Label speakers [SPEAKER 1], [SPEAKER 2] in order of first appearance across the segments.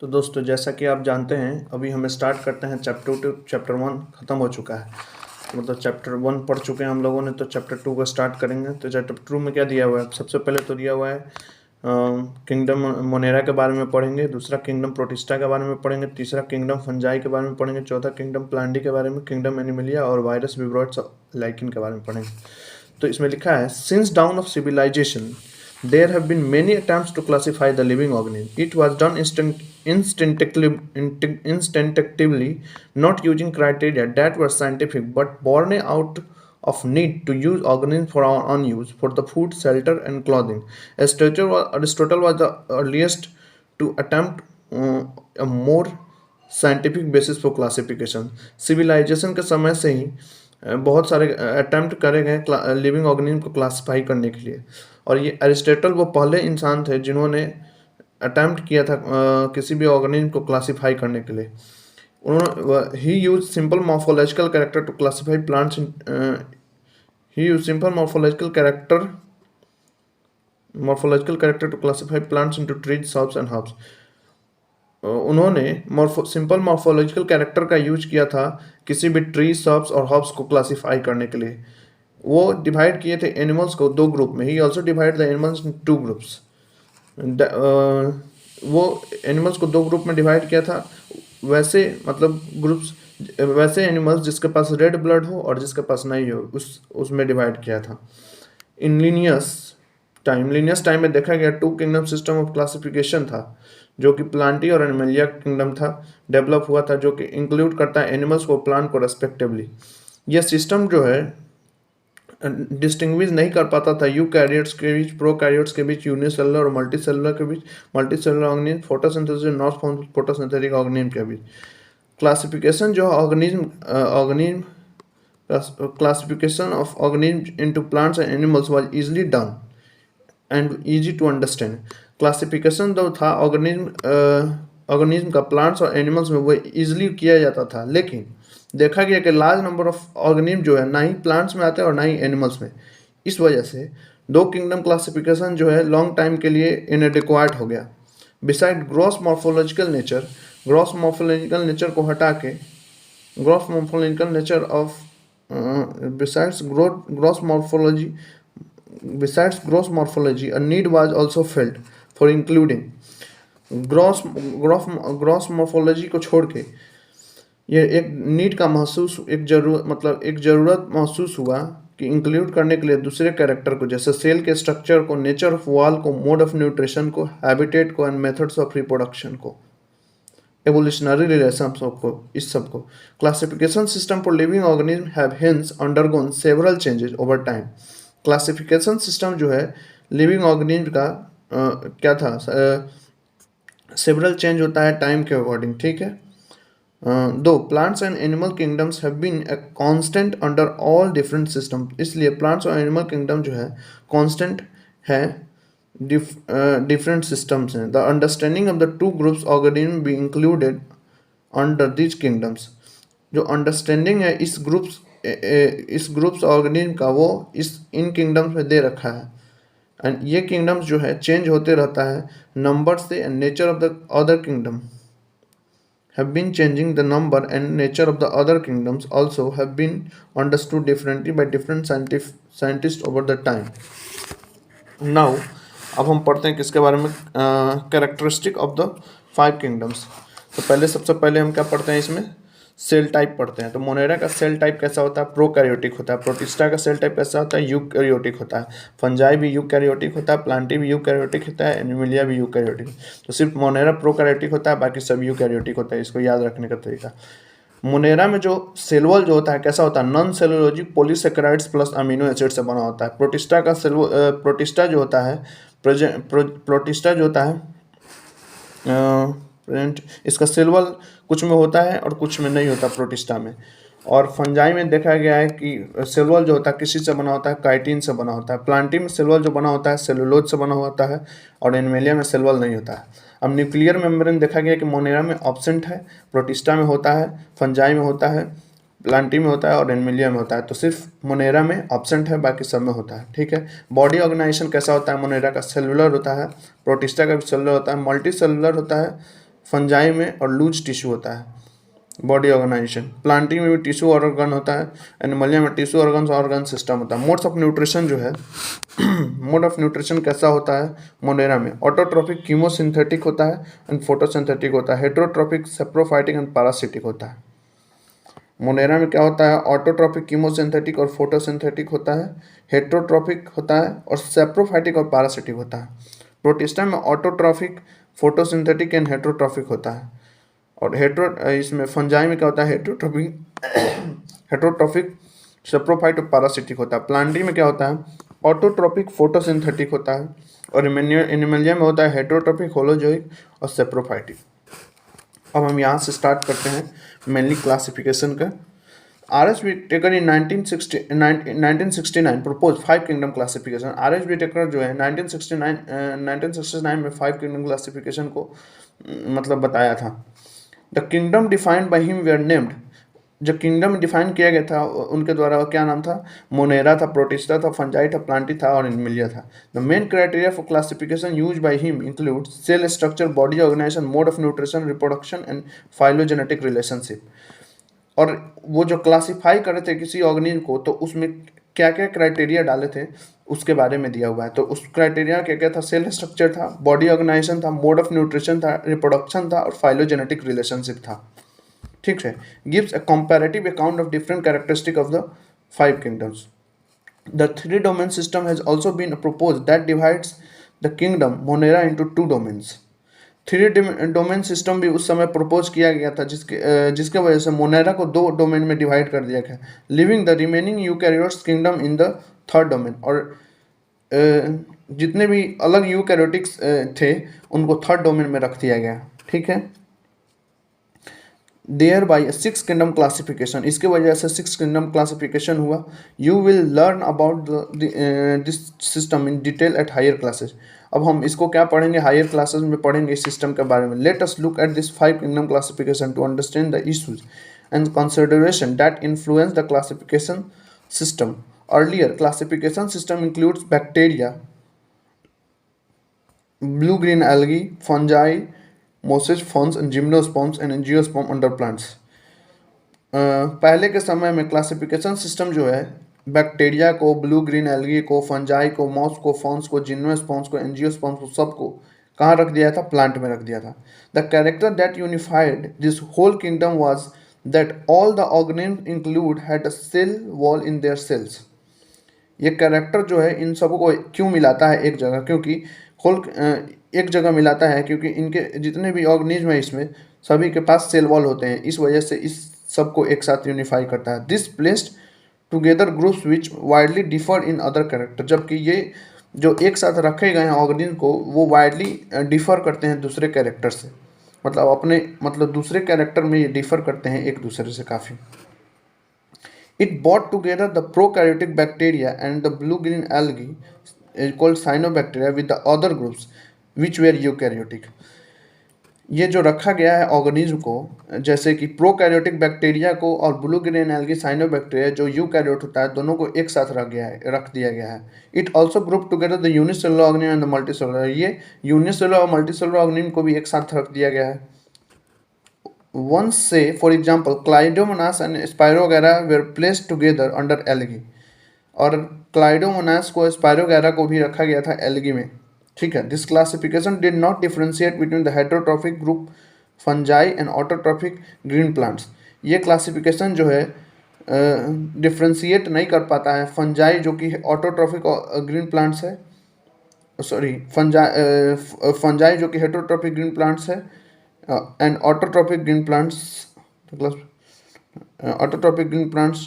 [SPEAKER 1] तो दोस्तों जैसा कि आप जानते हैं अभी हमें स्टार्ट करते हैं चैप्टर 1 ख़त्म हो चुका है। तो मतलब चैप्टर 1 पढ़ चुके हैं हम लोगों ने, तो चैप्टर 2 को स्टार्ट करेंगे। तो चैप्टर 2 में क्या दिया हुआ है? सबसे पहले तो दिया हुआ है किंगडम मोनेरा के बारे में पढ़ेंगे, दूसरा किंगडम प्रोटिस्टा के बारे में पढ़ेंगे, तीसरा किंगडम फंजाई के बारे में पढ़ेंगे, चौथा किंगडम प्लांडी के बारे में, किंगडम एनिमलिया और वायरस विब्रोइड्स लाइकिन के बारे में पढ़ेंगे। तो इसमें लिखा है since dawn of civilisation there have been many attempts to classify the living organism. It was done instinctively, not using criteria that were scientific, but born out of need to use organisms for our own use, for the food, shelter, and clothing. Aristotle was the earliest to attempt a more scientific basis for classification. Civilisation के समय से ही बहुत सारे attempt करे गए living organism को classify करने के लिए, और ये एरिस्टोटल वो पहले इंसान थे जिन्होंने अटैम्प्ट किया था किसी भी ऑर्गेनिज्म को क्लासिफाई करने के लिए। उन्होंने he use simple morphological character to classify plants he use simple morphological character to classify plants into trees, shrubs and herbs. उन्होंने सिंपल मॉर्फोलॉजिकल कैरेक्टर का यूज किया था किसी भी ट्री, शॉप्स और हर्ब्स को क्लासिफाई करने के लिए। वो डिवाइड किए थे एनिमल्स को दो ग्रुप में। He also divide the animals in two groups. वो एनिमल्स को दो ग्रुप में डिवाइड किया था, वैसे मतलब ग्रुप्स, वैसे एनिमल्स जिसके पास रेड ब्लड हो और जिसके पास नहीं हो, उसमें डिवाइड किया था। इन लीनियस टाइम में देखा गया two kingdom system of classification था, जो कि प्लांटी और एनिमलिया किंगडम था, डेवलप हुआ था, जो कि इंक्लूड करता है एनिमल्स को, प्लांट को रेस्पेक्टिवली। यह सिस्टम जो है डिस्टिंग्विश नहीं कर पाता था यूकैरियोट्स के बीच, प्रोकैरियोट्स के बीच, यूनिसेलुलर और मल्टीसेलुलर के बीच, मल्टीसेलुलर ऑर्गेनिज्म, फोटोसिंथेसिस और नॉन फोटोसिंथेटिक ऑर्गेनिज्म के बीच। क्लासिफिकेशन जो organism classification of organism into plants and animals was easily done and easy to understand. Classification जो था ऑर्गेनिज्म का प्लांट्स और एनिमल्स में, वो इजीली किया जाता था, लेकिन देखा गया कि लार्ज नंबर ऑफ ऑर्गेनिज्म जो है ना ही प्लांट्स में आते हैं और ना ही एनिमल्स में। इस वजह से दो किंगडम क्लासिफिकेशन जो है लॉन्ग टाइम के लिए इनएडिक्वाट हो गया। बिसाइड ग्रॉस मॉर्फोलॉजिकल नेचर को हटा के, gross morphological nature of besides gross morphology, a need was also felt for including gross morphology को छोड़ के ये एक नीड का महसूस, एक ज़रूरत महसूस हुआ कि इंक्लूड करने के लिए दूसरे कैरेक्टर को, जैसे सेल के स्ट्रक्चर को, नेचर ऑफ वॉल को, मोड ऑफ न्यूट्रिशन को, हैबिटेट को एंड मेथड्स ऑफ रिप्रोडक्शन को, एवोल्यूशनरी रिलेशंस को, इस सब को। Classification system for living organism have hence undergone several changes over time. Classification system जो है लिविंग ऑर्गेनिज्म का क्या था, सेवरल चेंज होता है टाइम के अकॉर्डिंग, ठीक है। Though plants and animal kingdoms have been a constant under all different system, इसलिए प्लांट्स और एनिमल किंगडम जो है कांस्टेंट है डिफरेंट सिस्टम्स हैं। The understanding of the two groups organism be included under these kingdoms. जो understanding है इस groups organism का, वो इन किंगडम्स में दे रखा है। एंड ये किंगडम्स जो है चेंज होते रहता है नंबर से, and nature of the other kingdom have been changing. The number and nature of the other kingdoms also have been understood differently by different scientists over the time. Now अब हम पढ़ते हैं किसके बारे में, कैरेक्टरिस्टिक ऑफ द 5 किंगडम्स। तो सबसे पहले हम क्या पढ़ते हैं इसमें, सेल टाइप पढ़ते हैं। तो मोनेरा का सेल टाइप कैसा होता है, प्रोकैरियोटिक होता है। प्रोटिस्टा का सेल टाइप कैसा होता है, यूकैरियोटिक होता है। फंजाई भी यूकैरियोटिक होता है, प्लांटी भी यूकैरियोटिक होता है, एनिमलिया भी यूकैरियोटिक। तो सिर्फ मोनेरा प्रोकैरियोटिक होता है, बाकी सब यूकैरियोटिक होता है। इसको याद रखने का तरीका, मोनेरा में जो सेलुलोज जो होता है कैसा होता है, non cellulosic polysaccharides plus amino acid से बना होता है। प्रोटिस्टा जो होता है प्रेजेंट, इसका सेलुलर कुछ में होता है और कुछ में नहीं होता प्रोटिस्टा में। और फंजाई में देखा गया है कि सेलुलर जो होता है किसी से बना होता है, काइटिन से बना होता है। प्लांटी में सेलुलर जो बना होता है सेलुलोज से बना होता है, और एनिमलिया में सेलुलर नहीं होता है। अब न्यूक्लियर मेम्ब्रेन देखा गया कि मोनेरा में एब्सेंट है, प्रोटिस्टा में होता है, फंजाई में होता है, प्लांटी में होता है और एनिमलिया में होता है। तो सिर्फ मोनेरा में एब्सेंट है, बाकी सब में होता है, ठीक है। बॉडी ऑर्गेनाइजेशन कैसा होता है, मोनेरा का सेलुलर होता है, प्रोटिस्टा का भी सेलुलर होता है, मल्टी सेलुलर होता है, फंजाई में और लूज टिश्यू होता है बॉडी ऑर्गेनाइजेशन। प्लांटिंग में भी टिश्यू ऑर्गन होता है, एनिमलिया में टिश्यू ऑर्गन सिस्टम होता है। मोड्स ऑफ न्यूट्रिशन जो है मोड ऑफ न्यूट्रिशन कैसा होता है मोनेरा में? ऑटोट्रॉपिक कीमोसिंथेटिक होता है एंड फोटोसिंथेटिक होता है। हेट्रोट्रॉपिक सेप्रोफाइटिक एंड पैरासिटिक होता है। मोनेरा में क्या होता है? ऑटोट्रॉपिक कीमोसिंथेटिक और फोटोसिंथेटिक होता है। हेट्रोट्रॉपिक होता है और सेप्रोफाइटिक और पैरासिटिक होता है। प्रोटिस्टा में ऑटोट्रॉपिक, फोटोसिंथेटिक एंड हेट्रोट्रॉपिक होता है। और इसमें फंजाई में क्या होता है? हेट्रोट्रॉपिक, सेप्रोफाइट और पैरासिटिक होता है। प्लांटी में क्या होता है? ऑटोट्रॉपिक, फोटोसिंथेटिक होता है। और एनिमलिया में होता है हेट्रोट्रॉपिक, होलोजोइक और सेप्रोफाइटिक। अब हम यहाँ से स्टार्ट करते हैं मेनली क्लासिफिकेशन का। R.H. Whittaker in 1969 proposed 5 kingdom classification। R.H. Whittaker जो है 1969 में 5 kingdom classification को मतलब बताया था। The kingdom defined by him were named. जो किंगडम डिफाइन किया गया था उनके द्वारा क्या नाम था? मोनेरा था, प्रोटिस्टा था, फंजाई था, प्लांटी था और एनिमलिया था। The main criteria for classification use by him include cell structure, body organisation, mode of nutrition, reproduction and phylogenetic relationship. और वो जो क्लासिफाई कर रहे थे किसी ऑर्गेनिज्म को, तो उसमें क्या क्या क्राइटेरिया डाले थे उसके बारे में दिया हुआ है। तो उस क्राइटेरिया क्या क्या था? सेल स्ट्रक्चर था, बॉडी ऑर्गेनाइजेशन था, मोड ऑफ न्यूट्रिशन था, रिप्रोडक्शन था और फाइलोजेनेटिक रिलेशनशिप था। ठीक है। Gives a comparative account of different characteristic of the 5 kingdoms. The 3 domain system has also been proposed that divides the kingdom Monera into 2 domains. 3 domain system भी उस समय propose किया गया था जिसके वजह से मोनेरा को 2 डोमेन में डिवाइड कर दिया गया, living the remaining eukaryotes kingdom in the 3rd domain. और जितने भी अलग यूकैरियोटिक्स थे उनको 3rd डोमेन में रख दिया गया। ठीक है। देयर बाई 6 किंगडम क्लासिफिकेशन, इसके वजह से 6 किंगडम क्लासिफिकेशन हुआ। You will learn about this system in detail at higher classes. अब हम इसको क्या पढ़ेंगे? हायर क्लासेस में पढ़ेंगे इस सिस्टम के बारे में। Let us look at this 5 kingdom classification to understand the issues and consideration that influence the classification system. Earlier classification system includes bacteria, blue green algae, fungi, mosses, ferns, and gymnosperms and angiosperm under plants। पहले के समय में classification system जो है bacteria को, blue green algae को, fungi को, moss को, फॉन्स को, जिम्नोस्पर्म्स को, एंजियोस्पर्म्स को, सबको कहाँ रख दिया था? प्लांट में रख दिया था। The character that unified this whole kingdom was that all the organism include had a cell wall in their cells. ये कैरेक्टर जो है इन सबको क्यों मिलाता है एक जगह? क्योंकि होल एक जगह मिलाता है क्योंकि इनके जितने भी ऑर्गेनिज्म है इसमें सभी के पास सेल वॉल होते हैं, इस वजह से इस सबको एक साथ यूनिफाई करता है। This placed together groups which widely differ in other character. जबकि ये जो एक साथ रखे गए हैं ऑर्गेनिज्म को वो वाइडली डिफर करते हैं दूसरे कैरेक्टर से, मतलब दूसरे कैरेक्टर में ये डिफर करते हैं एक दूसरे से काफ़ी। It brought together the prokaryotic bacteria and the blue-green algae called cyanobacteria with the other groups which were eukaryotic। ये जो रखा गया है ऑर्गेनिज्म को, जैसे कि प्रोकैरियोटिक बैक्टीरिया को और ब्लू ग्रीन एल्गी साइनोबैक्टीरिया जो यूकैरियोट होता है, दोनों को एक साथ रख दिया गया है। It also group together the unicellular organism and the multicellular. ये यूनिसेलुलर और मल्टीसेलुलर ऑर्गेनिज्म को भी एक साथ रख दिया गया है। Once say, for example, Clydomonas and Spirogyra were placed together under algae। और क्लाइडोमोनास को, स्पायरोगैरा को भी रखा गया था एल्गी में। ठीक है। This classification did not differentiate between the heterotrophic group fungi and autotrophic green plants. ये क्लासिफिकेशन जो है डिफ्रेंशिएट नहीं कर पाता है फंजाई जो कि ऑटोट्रॉफिक ग्रीन प्लांट्स है, सॉरी फंजाई जो कि हेटेरोट्रॉफिक ग्रीन प्लांट्स है and autotrophic green plants, autotrophic green plants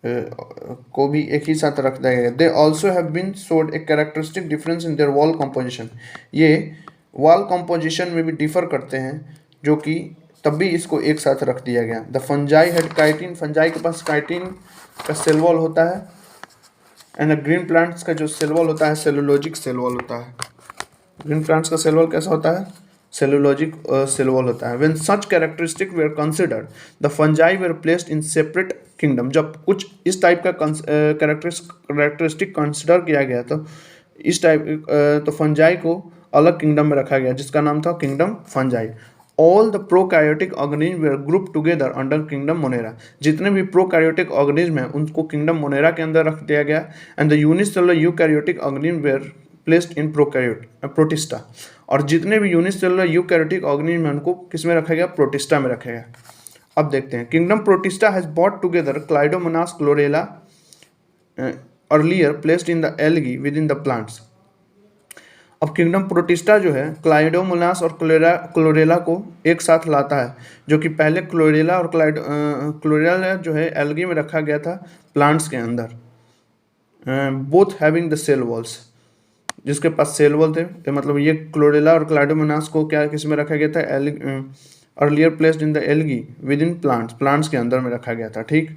[SPEAKER 1] को भी एक ही साथ रख दिया गया। They also have been showed a characteristic difference in their wall composition. ये वॉल कॉम्पोजिशन में भी डिफर करते हैं जो कि तब भी इसको एक साथ रख दिया गया। The fungi had chitin, fungi के पास काइटिन का सेल वॉल होता है एंड ग्रीन प्लांट्स का जो सेल वॉल होता है सेलुलोजिक सेल वॉल होता है। ग्रीन प्लांट्स का सेल वॉल कैसा होता है? सेलुलोजिक सेल वॉल होता है। When such characteristic were considered the fungi were placed in separate kingdom. जब कुछ इस टाइप का कैरेक्टरिस्टिक कंसिडर किया गया तो इस टाइप तो फंजाई को अलग किंगडम में रखा गया जिसका नाम था kingdom fungi. All the prokaryotic organism were group together under kingdom Monera. जितने भी प्रोकैरियोटिक ऑर्गेनिज्म हैं उनको किंगडम मोनेरा के अंदर रख दिया गया। And the unicellular eukaryotic organism were placed in Protista. और जितने भी यूनिसेलुलर यूकैरियोटिक ऑर्गेनिज्म हैं उनको किस में रखा गया? प्रोटिस्टा में रखा गया। अब देखते हैं, kingdom Protista has brought together Chlamydomonas Chlorella earlier placed in the algae within the plants. अब किंगडम प्रोटिस्टा जो है क्लाइडोमोनास और क्लोरेला को एक साथ लाता है, जो कि पहले क्लोरेला और क्लोरेला जो है एल्गी में रखा गया था प्लांट्स के अंदर, both having the cell walls, जिसके पास सेल वॉल थे। तो मतलब ये क्लोरेला और क्लाइडोमोनास को क्या किस में रखा गया था? Earlier placed in the algae with in plants के अंदर में रखा गया था। ठीक,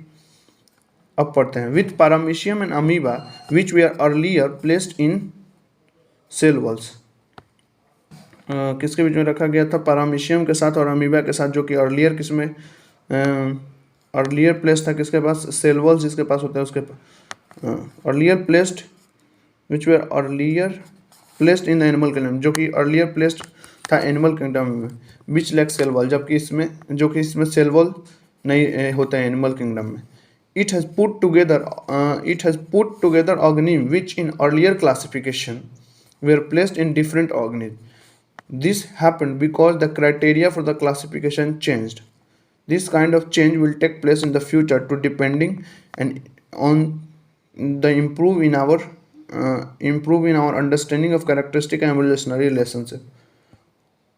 [SPEAKER 1] अब पढ़ते हैं, with paramecium and amoeba which we are earlier placed in cell walls. किसके बीच में रखा गया था? पैरामीशियम के साथ और अमीबा के साथ, जो कि अर्लियर किसमें अर्लियर प्लेस था किसके पास? सेल वॉल्स जिसके पास होता है उसके पास earlier placed which were earlier placed in the animal kingdom, जो कि अर्लियर प्लेस्ड था एनिमल किंगडम में, विच लैक सेल वॉल, जबकि इसमें जो कि इसमें सेल वॉल नहीं होता है एनिमल किंगडम में। It has put together organisms which in earlier classification were placed in different organisms. This happened because the criteria for the classification changed. This kind of change will take place in the future to depending and on the improve in our understanding of characteristic and evolutionary relationship.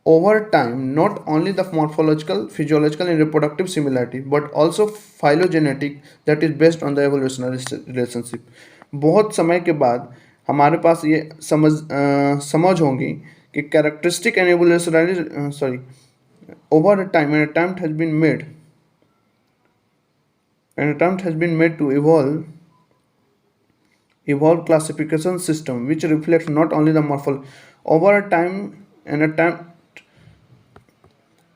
[SPEAKER 1] Over time, not only the morphological, physiological, and reproductive similarity, but also phylogenetic that is based on the evolutionary relationship. बहुत समय के बाद हमारे पास ये समझ होगी कि characteristic and evolutionary over time an attempt has been made to evolve classification system which reflects not only the morphology. Over time an attempt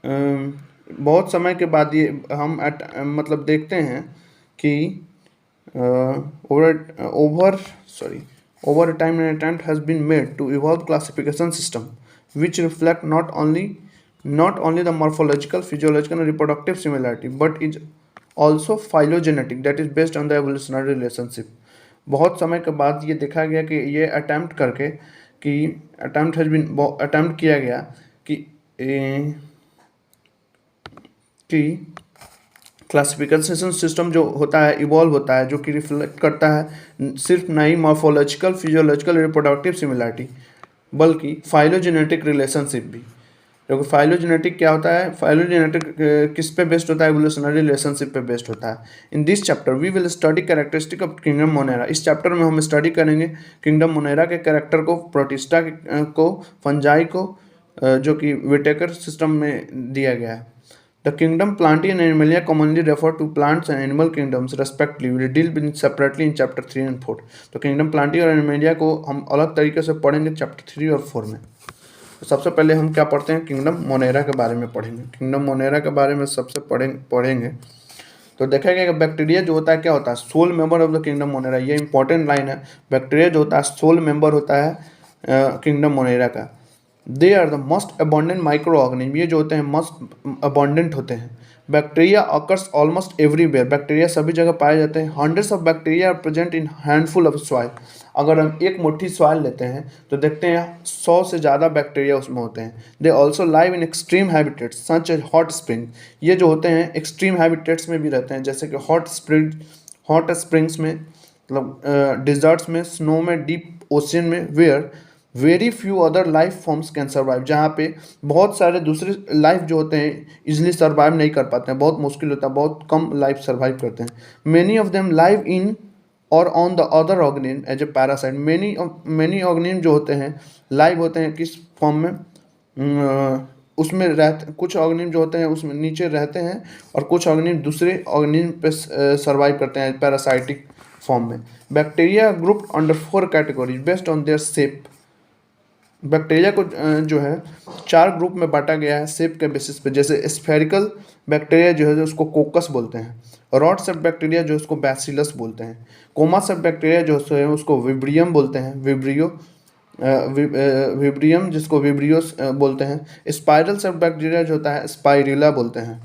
[SPEAKER 1] बहुत समय के बाद ये हम मतलब देखते हैं कि over time an attempt has been made to evolve classification system which reflect not only the morphological, physiological and reproductive similarity but is also phylogenetic that is based on the evolutionary relationship. बहुत समय के बाद ये देखा गया कि ये attempt करके कि अटैम्प्ट किया गया कि क्लासिफिकेशन सिस्टम जो होता है इवॉल्व होता है, जो कि रिफ्लेक्ट करता है सिर्फ नहीं मॉर्फोलॉजिकल, फिजियोलॉजिकल, रिप्रोडक्टिव सिमिलरिटी बल्कि फाइलोजेनेटिक रिलेशनशिप भी। क्योंकि फाइलोजेनेटिक क्या होता है? फाइलोजेनेटिक किस पे बेस्ड होता है? एवोल्यूशनरी रिलेशनशिप पे बेस्ड होता है। In this chapter we will study characteristic of kingdom Monera. इस चैप्टर में हम स्टडी करेंगे किंगडम मोनेरा के कैरेक्टर को, प्रोटिस्टा को, फंजाई को, जो कि विटेकर सिस्टम में दिया गया है। The kingdom Plantae and Animalia commonly refer to plants and animal kingdoms respectively. We will deal with separately in chapter 3 and 4. तो किंगडम प्लांटी और एनिमेलिया को हम अलग तरीके से पढ़ेंगे चैप्टर 3 और 4 में। तो सबसे पहले हम क्या पढ़ते हैं? किंगडम मोनेरा के बारे में पढ़ेंगे। किंगडम मोनेरा के बारे में सबसे पढ़ेंगे तो देखा गया कि बैक्टीरिया जो होता है क्या होता है? Sole member of the kingdom Monera. ये इंपॉर्टेंट लाइन है। बैक्टीरिया जो होता है सोल मेंबर होता है किंगडम मोनेरा का। They are the most abundant microorganism. ये जो होते हैं मोस्ट अबॉन्डेंट होते हैं। Bacteria occurs almost everywhere. Bacteria सभी जगह पाए जाते हैं। Hundreds of bacteria are present in handful of soil. अगर हम एक मुट्ठी सॉइल लेते हैं तो देखते हैं 100 से ज़्यादा बैक्टीरिया उसमें होते हैं। They also live in extreme habitats such as hot spring. ये जो होते हैं एक्सट्रीम हैबिटेट्स में भी रहते हैं, जैसे कि हॉट स्प्रिंग्स में, मतलब डिजर्ट्स में, स्नो में, डीप ओशियन में, where very few other life forms can survive. जहाँ पे बहुत सारे दूसरे लाइफ जो होते हैं इजिली सर्वाइव नहीं कर पाते हैं, बहुत मुश्किल होता है, बहुत कम लाइफ सर्वाइव करते हैं। Many of them live in और on the other organism as a parasite. Many organism जो होते हैं लाइव होते हैं किस फॉर्म में? उसमें रहते, कुछ ऑर्गेनिज्म जो होते हैं उसमें नीचे रहते हैं और कुछ ऑर्गेनिज्म दूसरे ऑर्गेनिज्म पे सर्वाइव करते हैं पैरासाइटिक फॉर्म में। Bacteria group under 4 categories based on their shape. Bacteria को जो है 4 ग्रुप में बांटा गया है शेप के बेसिस पे। जैसे स्फेरिकल बैक्टीरिया जो है उसको कोकस बोलते हैं। रॉड शेप बैक्टीरिया जो उसको बैसिलस बोलते हैं। कोमा शेप बैक्टीरिया जो है उसको विब्रियम बोलते हैं, विब्रियो। विब्रियम जिसको विब्रियोस बोलते हैं। स्पाइरल सेप बैक्टीरिया जो होता है स्पाइरुला बोलते हैं।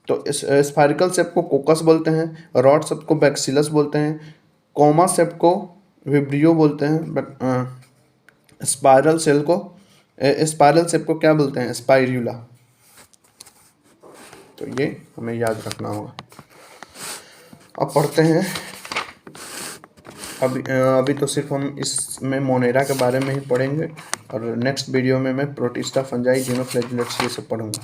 [SPEAKER 1] तो इस स्पाइरिकल सेप को कोकस बोलते हैं, रॉड सेप को बैक्सिलस बोलते हैं, कॉमा सेप को विब्रियो बोलते हैं, स्पाइरल सेल को स्पाइरल सेप को क्या बोलते हैं, स्पाइरुला। तो ये हमें याद रखना होगा। अब पढ़ते हैं, अभी तो सिर्फ हम इसमें मोनेरा के बारे में ही पढ़ेंगे और नेक्स्ट वीडियो में मैं प्रोटिस्टा, फंजाई, जिनोफ्लैगेलेट्स ये सब पढ़ूंगा।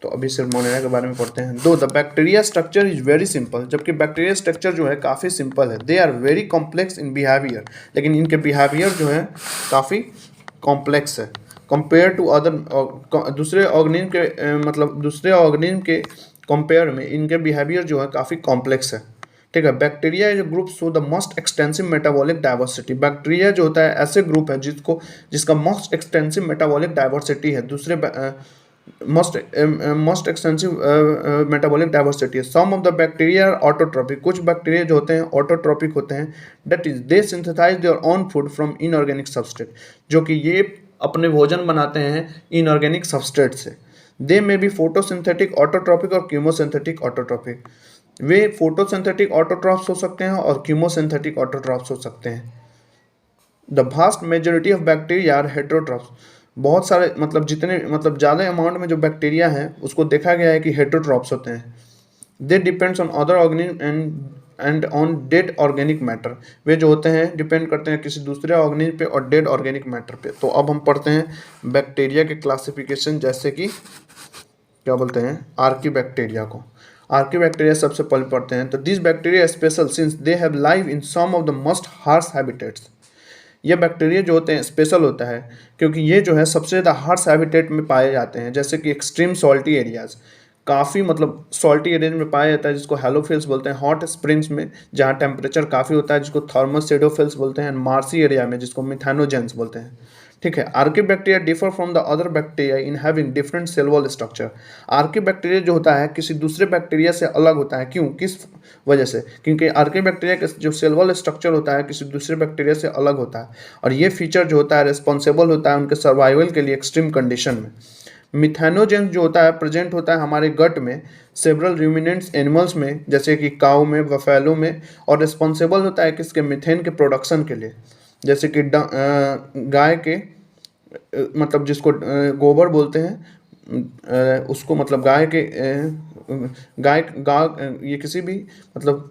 [SPEAKER 1] तो अभी सिर्फ मोनेरा के बारे में पढ़ते हैं। Though the bacteria structure is very simple, जबकि बैक्टीरिया स्ट्रक्चर जो है काफ़ी सिंपल है। They are very complex in behaviour, लेकिन इनके बिहेवियर जो है काफ़ी कॉम्प्लेक्स है कंपेयर टू अदर, दूसरे ऑर्गेनिज्म के मतलब दूसरे ऑर्गेनिज्म के कंपेयर में इनके बिहेवियर जो है काफ़ी कॉम्प्लेक्स है। ठीक है। Bacteria is group so the most extensive metabolic diversity. Bacteria जो होता है ऐसे ग्रुप है जिसका मोस्ट एक्सटेंसिव मेटाबॉलिक डाइवर्सिटी है, दूसरे मोस्ट एक्सटेंसिव मेटाबॉलिक डाइवर्सिटी है। Some of the bacteria are autotrophic, कुछ बैक्टीरिया जो होते हैं ऑटोट्रॉपिक होते हैं। That is they synthesize their own food from inorganic substrate, जो कि ये अपने भोजन बनाते हैं इनऑर्गेनिक सबस्ट्रेट से। They may be photosynthetic autotrophic और कीमोसिंथेटिक ऑटोट्रॉपिक। वे फोटोसिंथेटिक ऑटोट्रॉप्स हो सकते हैं और कीमोसिंथेटिक ऑटोट्रॉप्स हो सकते हैं। The vast majority of bacteria are heterotrophs. बहुत सारे मतलब ज़्यादा अमाउंट में जो बैक्टीरिया हैं उसको देखा गया है कि हेटेरोट्रॉप्स होते हैं। They depends on other organism and on dead organic matter. वे जो होते हैं डिपेंड करते हैं किसी दूसरे ऑर्गेनिज्म पे और डेड ऑर्गेनिक मैटर पे। तो अब हम पढ़ते हैं बैक्टीरिया के क्लासिफिकेशन, जैसे कि क्या बोलते हैं आर्कीबैक्टीरिया को। आर्कीबैक्टीरिया सबसे पहले पढ़ते हैं। तो this bacteria special since they have live in some of the most harsh habitats. ये बैक्टीरिया जो होते हैं स्पेशल होता है क्योंकि ये जो है सबसे ज़्यादा हार्श हैबिटेट में पाए जाते हैं, जैसे कि एक्सट्रीम सॉल्टी एरियाज, काफ़ी मतलब सॉल्टी एरियाज में पाया जाता है जिसको हेलोफिल्स बोलते हैं। हॉट स्प्रिंग्स में जहाँ टेम्परेचर काफ़ी होता है जिसको थर्मोसेडोफिल्स बोलते हैं। मार्सी एरिया में जिसको मिथेनोजेंस बोलते हैं। ठीक है। Archaebacteria differ from the other bacteria in having different cell wall structure. Archaebacteria जो होता है किसी दूसरे बैक्टीरिया से अलग होता है। क्यों, किस वजह से? क्योंकि आर्कीबैक्टीरिया का जो सेल वॉल स्ट्रक्चर होता है किसी दूसरे बैक्टीरिया से अलग होता है, और ये फीचर जो होता है रिस्पॉन्सिबल होता है उनके सर्वाइवल के लिए एक्सट्रीम कंडीशन में। मिथेनोजेंस जो होता है प्रेजेंट होता है हमारे गट में, सेवरल रूमिनेंट्स एनिमल्स में जैसे कि काऊ में, बफेलो में, और रिस्पॉन्सिबल होता है किसके, मीथेन के प्रोडक्शन के लिए। जैसे कि गाय के मतलब जिसको गोबर बोलते हैं उसको मतलब गाय के ये किसी भी मतलब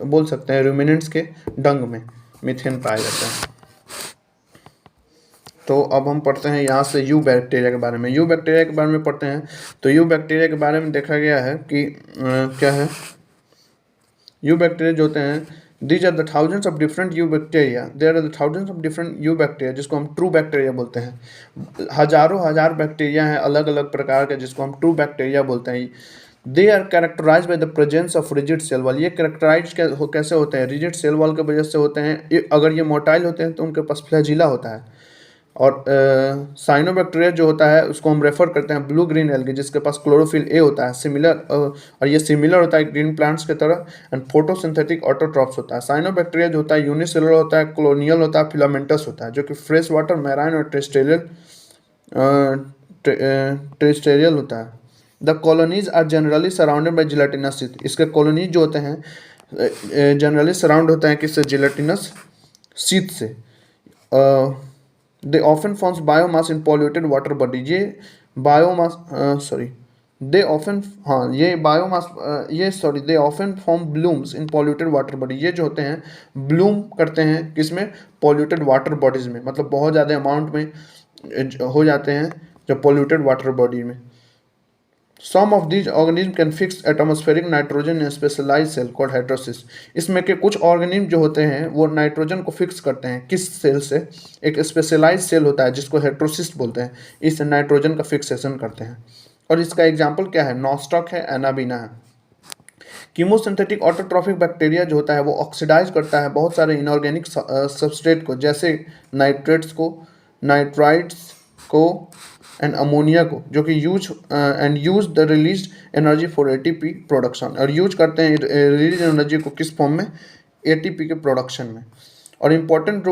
[SPEAKER 1] बोल सकते हैं रूमिनेंट्स के डंग में मीथेन पाया जाता है। तो अब हम पढ़ते हैं यहाँ से यू बैक्टीरिया के बारे में। यू बैक्टीरिया के बारे में पढ़ते हैं। तो यू बैक्टीरिया के बारे में देखा गया है कि क्या है, यू बैक्टीरिया जो होते हैं these are the thousands of different eubacteria, there are the thousands of different eubacteria, जिसको हम ट्रू बैक्टीरिया बोलते हैं। हजारों हजार बैक्टीरिया हैं अलग अलग प्रकार के जिसको हम ट्रू बैक्टीरिया बोलते हैं। They are characterise by the presence of rigid cell wall. ये कैरेक्टराइज कैसे होते हैं, रिजिड सेल वॉल की वजह से होते हैं। अगर ये मोटाइल होते हैं तो उनके पास फ्लैजिला होता है। और साइनोबैक्टीरिया जो होता है उसको हम रेफर करते हैं ब्लू ग्रीन एल्गी, जिसके पास क्लोरोफिल ए होता है सिमिलर, और ये सिमिलर होता है ग्रीन प्लांट्स की तरह, एंड फोटोसिंथेटिक ऑटोट्रॉप्स होता है। साइनोबैक्टीरिया जो होता है यूनिसेलुलर होता है, कॉलोनियल होता है, फिलामेंटस होता है, जो कि फ्रेश वाटर, मैराइन और टेरेस्ट्रियल होता है। The colonies are generally surrounded by gelatinous sheath. इसके कॉलोनीज जो होते हैं जनरली सराउंड होते हैं किससे, जिलेटिनस शीथ से। They often forms biomass in polluted water body. ये biomass they often they often form blooms in polluted water body. ये जो होते हैं ब्लूम करते हैं किसमें, पॉल्यूटेड वाटर बॉडीज में, मतलब बहुत ज़्यादा अमाउंट में हो जाते हैं जब पॉल्यूटेड वाटर बॉडी में। Some of these organisms can fix atmospheric nitrogen in a specialized cell called heterosis। इसमें के कुछ ऑर्गेनिज्म जो होते हैं वो नाइट्रोजन को फिक्स करते हैं किस सेल से, एक स्पेशलाइज सेल होता है जिसको हेटेरोसिस्ट बोलते हैं, इस नाइट्रोजन का फिक्सेशन करते हैं। और इसका एग्जाम्पल क्या है, नॉस्टॉक है, एनाबीना है। कीमोसिंथेटिक ऑटोट्रॉफिक बैक्टीरिया जो होता है वो ऑक्सीडाइज करता है बहुत सारे इनऑर्गेनिक सबस्ट्रेट को, जैसे नाइट्रेट्स को, नाइट्राइट्स को एंड अमोनिया को, जो कि use the release energy for ATP production, और यूज करते हैं रिलीज एनर्जी को किस फॉर्म में, एटीपी के प्रोडक्शन में। और इम्पोर्टेंट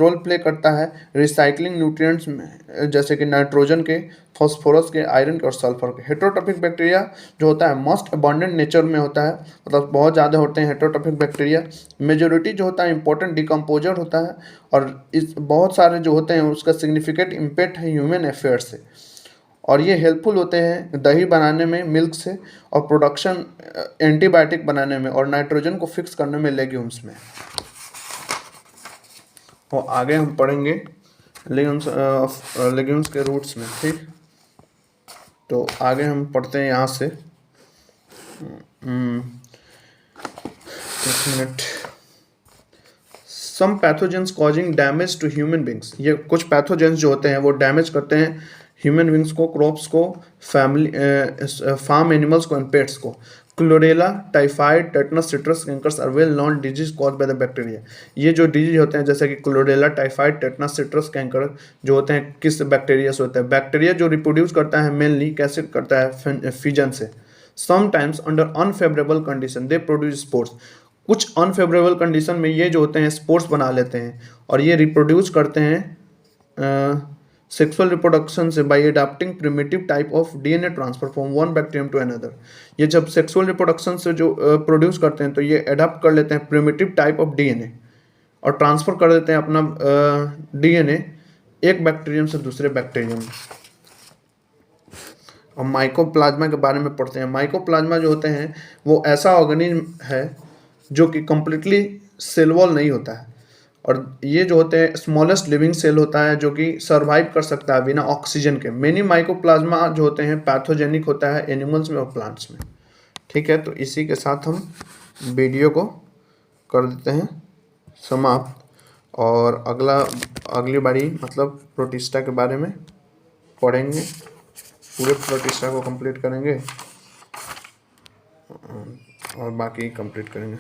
[SPEAKER 1] रोल प्ले करता है रिसाइकलिंग न्यूट्रिएंट्स में, जैसे कि नाइट्रोजन के, फॉस्फोरस के, आयरन के और सल्फर के। हेटेरोट्रॉपिक बैक्टीरिया जो होता है मोस्ट अबंडेंट नेचर में होता है, मतलब बहुत ज़्यादा होते हैं हेटेरोट्रॉपिक बैक्टीरिया। मेजोरिटी जो होता है इंपॉर्टेंट डिकम्पोजर होता है, और इस बहुत सारे जो होते हैं उसका सिग्निफिकेंट इम्पैक्ट है ह्यूमन अफेयर्स से, और ये हेल्पफुल होते हैं दही बनाने में मिल्क से, और प्रोडक्शन एंटीबायोटिक बनाने में, और नाइट्रोजन को फिक्स करने में लेग्यूम्स में। और आगे हम पढ़ेंगे लेग्यूम्स के रूट्स में। ठीक, तो आगे हम पढ़ते हैं यहाँ से। एक minute. Some pathogens causing damage to human beings, ये कुछ पैथोजेंस जो होते हैं वो डैमेज करते हैं ह्यूमन बींग्स को, क्रॉप्स को, फैमिली फार्म एनिमल्स को एंड पेट्स को। Cholera, typhoid, tetanus, citrus cankers are well known disease caused by the bacteria. ये जो डिजीज होते हैं जैसे कि cholera, typhoid, tetanus, citrus canker जो होते हैं किस बैक्टीरिया से होते हैं? बैक्टीरिया जो रिप्रोड्यूस करता है मेनली कैसे करता है? फिजन से। Sometimes under unfavourable condition they produce spores. कुछ अनफेवरेबल कंडीशन में ये जो होते हैं स्पोर्स बना लेते हैं, और ये रिप्रोड्यूस करते हैं सेक्सुअल रिप्रोडक्शन से by adopting primitive type of DNA transfer from one bacterium to another. ये जब सेक्सुअल रिप्रोडक्शन से जो प्रोड्यूस करते हैं तो ये अडॉप्ट कर लेते हैं प्रिमिटिव टाइप ऑफ डीएनए, और ट्रांसफर कर देते हैं अपना डीएनए एक बैक्टीरियम से दूसरे बैक्टीरियम में। और माइकोप्लाज्मा के बारे में पढ़ते हैं। माइकोप्लाज्मा जो होते हैं वो ऐसा ऑर्गेनिज्म है जो कि कम्प्लीटली सेल वॉल नहीं होता है, और ये जो होते हैं स्मॉलेस्ट लिविंग सेल होता है जो कि सर्वाइव कर सकता है बिना ऑक्सीजन के। मेनी माइकोप्लाज्मा जो होते हैं पैथोजेनिक होता है एनिमल्स में और प्लांट्स में। ठीक है, तो इसी के साथ हम वीडियो को कर देते हैं समाप्त, और अगली बारी मतलब प्रोटिस्टा के बारे में पढ़ेंगे, पूरे प्रोटिस्टा को कंप्लीट करेंगे और बाकी कंप्लीट करेंगे।